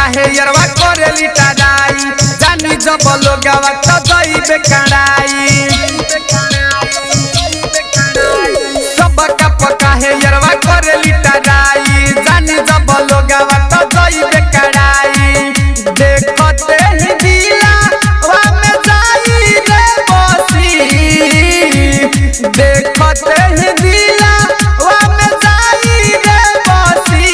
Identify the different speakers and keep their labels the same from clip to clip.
Speaker 1: काहे यरवा करे लिटाई जानी जब लोगवा त जइबे कड़ाई सब काहे यरवा करे लिटाई जानी जब लोगवा त जइबे कड़ाई देखते ही दिला वा में जाई रे बसी देखते ही दिला वा में जाई रे बसी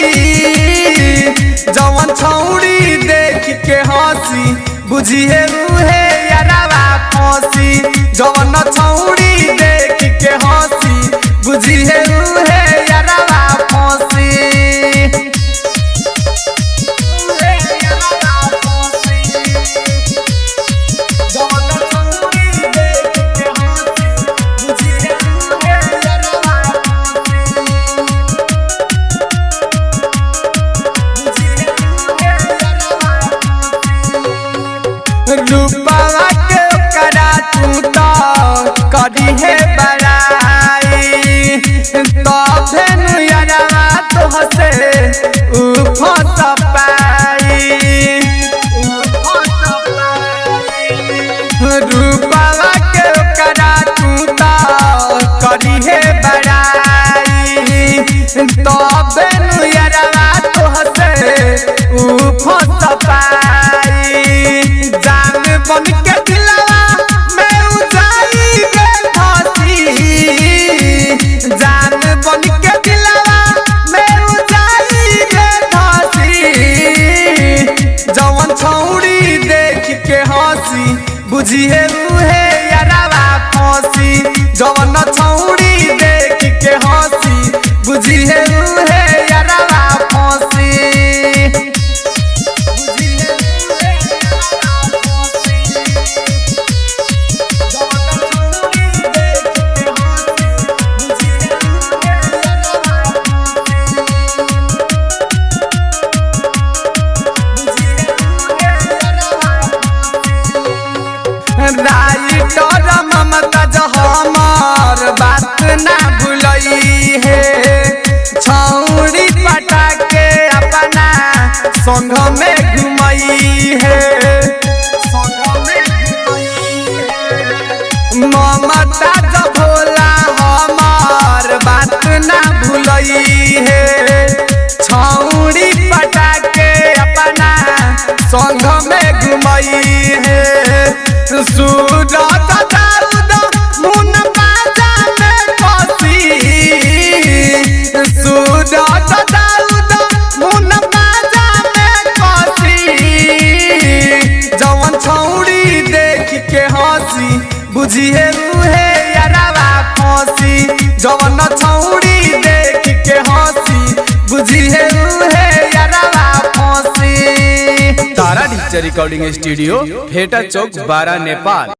Speaker 1: जवन छौड़ी देख के हंसी बुझिए रूहे यारावा फंसी जवन छौड़ी देख के हंसी बुझिए रूहे यारावा फंसी रूपवा के करा तू तो करी है बड़ाई तबे नुयरवा तो हसे उफस पाई रूपवा के करा तू तो करी है बड़ाई तबे नुयरवा तो हसे उफस पाई जान बन के दिलवा में उजाई गे फांसी जान बन के दिलवा में उजाई गे फांसी जवन छौड़ी देख के हंसी बुझिए रूहे यारावा फंसी जवन छौड़ी देख के हंसी बुझिए रूहे यारावा फंसी राइटर ममता जहमर बात ना भूलई है छौड़ी पटा के अपना संग में घुमई है ममता जभोला हमार बात ना भूलई है छौड़ी पटा के अपना संग में घुमई है सूरज दाऊद मुन बाजा में फंसी सूरज दाऊद मुन बाजा में फंसी जवन छौड़ी देख के हंसी बुझिए रूहे यारावा फंसी जवन छौड़ी देख के हंसी बुझिए रूहे यारावा फंसी।
Speaker 2: तारा डिजिटल रिकॉर्डिंग स्टूडियो, हेटा चौक, बारा, नेपाल।